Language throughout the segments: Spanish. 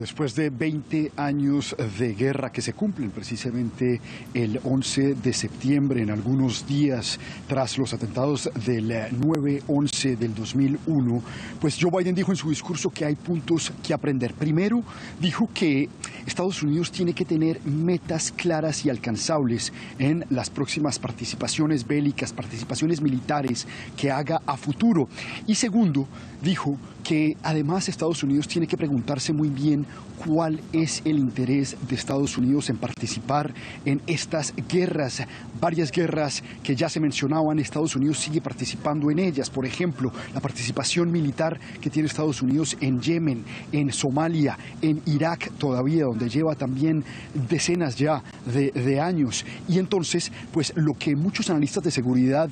Después de 20 años de guerra que se cumplen precisamente el 11 de septiembre, en algunos días tras los atentados del 9/11 del 2001, pues Joe Biden dijo en su discurso que hay puntos que aprender. Primero, dijo que Estados Unidos tiene que tener metas claras y alcanzables en las próximas participaciones bélicas, participaciones militares que haga a futuro. Y segundo, dijo que además Estados Unidos tiene que preguntarse muy bien cuál es el interés de Estados Unidos en participar en estas guerras, varias guerras que ya se mencionaban. Estados Unidos sigue participando en ellas. Por ejemplo, la participación militar que tiene Estados Unidos en Yemen, en Somalia, en Irak todavía, donde lleva también decenas ya de años. Y entonces, pues lo que muchos analistas de seguridad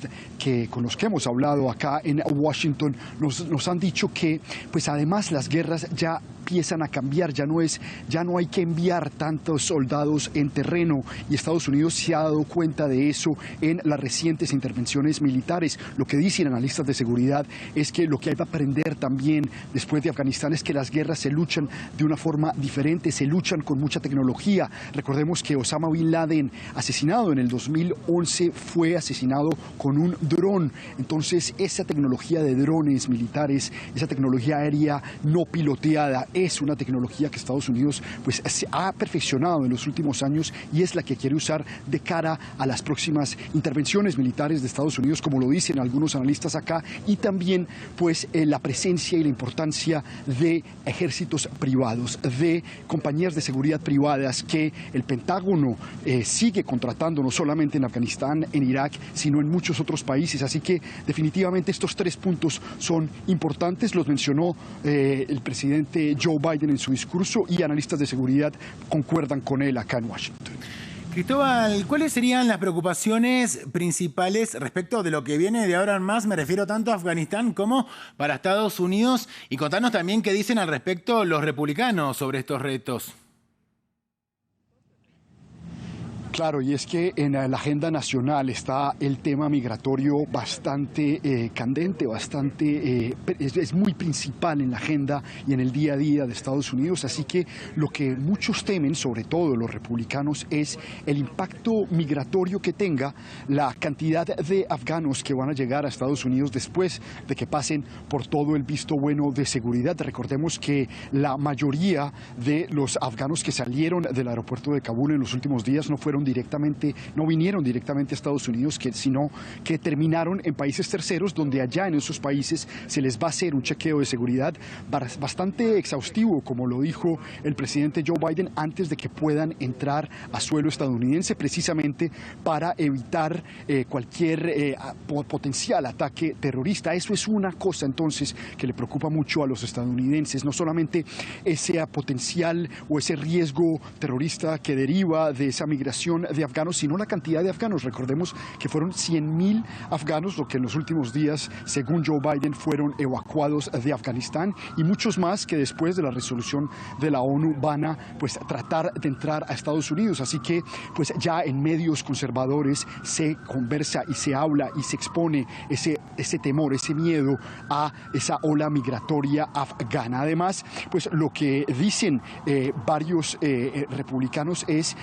con los que hemos hablado acá en Washington nos han dicho que, pues además las guerras ya empiezan a cambiar, ya no hay que enviar tantos soldados en terreno, y Estados Unidos se ha dado cuenta de eso en las recientes intervenciones militares. Lo que dicen analistas de seguridad es que lo que hay que aprender también después de Afganistán es que las guerras se luchan de una forma diferente, se luchan con mucha tecnología. Recordemos que Osama Bin Laden, asesinado en el 2011, fue asesinado con un dron. Entonces, esa tecnología de drones militares, esa tecnología aérea no piloteada, es una tecnología que Estados Unidos pues se ha perfeccionado en los últimos años y es la que quiere usar de cara a las próximas intervenciones militares de Estados Unidos, como lo dicen algunos analistas acá, y también pues la presencia y la importancia de ejércitos privados, de compañías de seguridad privadas que el Pentágono sigue contratando no solamente en Afganistán, en Irak, sino en muchos otros países. Así que definitivamente estos tres puntos son importantes, los mencionó el presidente Joe Biden en su discurso, y analistas de seguridad concuerdan con él acá en Washington. Cristóbal, ¿cuáles serían las preocupaciones principales respecto de lo que viene de ahora en más? Me refiero tanto a Afganistán como para Estados Unidos. Y contanos también qué dicen al respecto los republicanos sobre estos retos. Claro, y es que en la agenda nacional está el tema migratorio bastante candente, es muy principal en la agenda y en el día a día de Estados Unidos. Así que lo que muchos temen, sobre todo los republicanos, es el impacto migratorio que tenga la cantidad de afganos que van a llegar a Estados Unidos después de que pasen por todo el visto bueno de seguridad. Recordemos que la mayoría de los afganos que salieron del aeropuerto de Kabul en los últimos días no vinieron directamente a Estados Unidos, sino que terminaron en países terceros, donde allá en esos países se les va a hacer un chequeo de seguridad bastante exhaustivo, como lo dijo el presidente Joe Biden, antes de que puedan entrar a suelo estadounidense, precisamente para evitar cualquier potencial ataque terrorista. Eso es una cosa entonces que le preocupa mucho a los estadounidenses, no solamente ese potencial o ese riesgo terrorista que deriva de esa migración de afganos, sino la cantidad de afganos. Recordemos que fueron 100.000 afganos lo que en los últimos días, según Joe Biden, fueron evacuados de Afganistán, y muchos más que después de la resolución de la ONU van a pues tratar de entrar a Estados Unidos. Así que pues ya en medios conservadores se conversa y se habla y se expone ese temor, ese miedo a esa ola migratoria afgana. Además, pues lo que dicen varios republicanos es,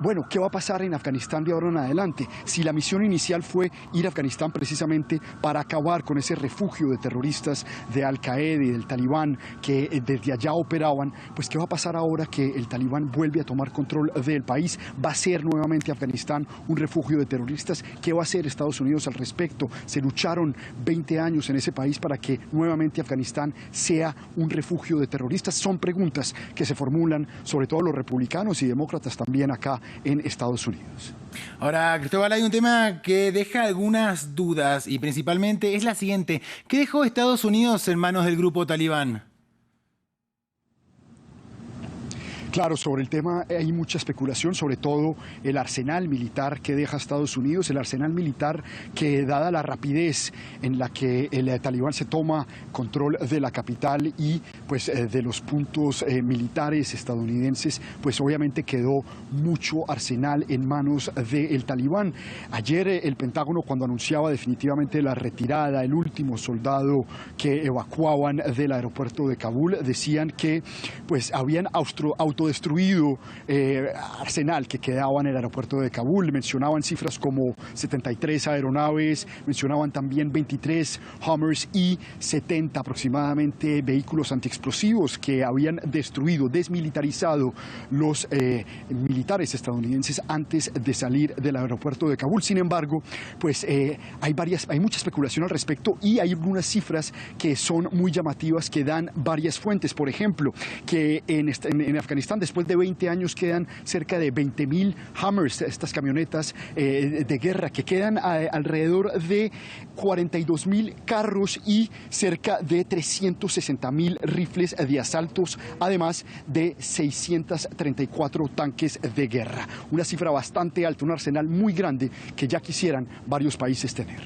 bueno, ¿qué va a pasar en Afganistán de ahora en adelante? Si la misión inicial fue ir a Afganistán precisamente para acabar con ese refugio de terroristas de Al-Qaeda y del Talibán que desde allá operaban, pues ¿qué va a pasar ahora que el Talibán vuelve a tomar control del país? ¿Va a ser nuevamente Afganistán un refugio de terroristas? ¿Qué va a hacer Estados Unidos al respecto? Se lucharon 20 años en ese país para que nuevamente Afganistán sea un refugio de terroristas. Son preguntas que se formulan sobre todo los republicanos y demócratas también acá en Estados Unidos. Ahora, Cristóbal, hay un tema que deja algunas dudas y principalmente es la siguiente. ¿Qué dejó Estados Unidos en manos del grupo talibán? Claro, sobre el tema hay mucha especulación, sobre todo el arsenal militar que deja Estados Unidos, el arsenal militar que, dada la rapidez en la que el talibán se toma control de la capital y pues de los puntos militares estadounidenses, pues obviamente quedó mucho arsenal en manos del talibán. Ayer el Pentágono, cuando anunciaba definitivamente la retirada, el último soldado que evacuaban del aeropuerto de Kabul, decían que pues habían autodestruido arsenal que quedaba en el aeropuerto de Kabul. Mencionaban cifras como 73 aeronaves, mencionaban también 23 Hummers y 70 aproximadamente vehículos antiexplosivos que habían destruido, desmilitarizado los militares estadounidenses antes de salir del aeropuerto de Kabul. Sin embargo, pues hay mucha especulación al respecto y hay algunas cifras que son muy llamativas que dan varias fuentes. Por ejemplo, que en Afganistán, después de 20 años, quedan cerca de 20.000 Hummers, estas camionetas de guerra, que quedan alrededor de 42.000 carros y cerca de 360.000 rifles de asaltos, además de 634 tanques de guerra. Una cifra bastante alta, un arsenal muy grande que ya quisieran varios países tener.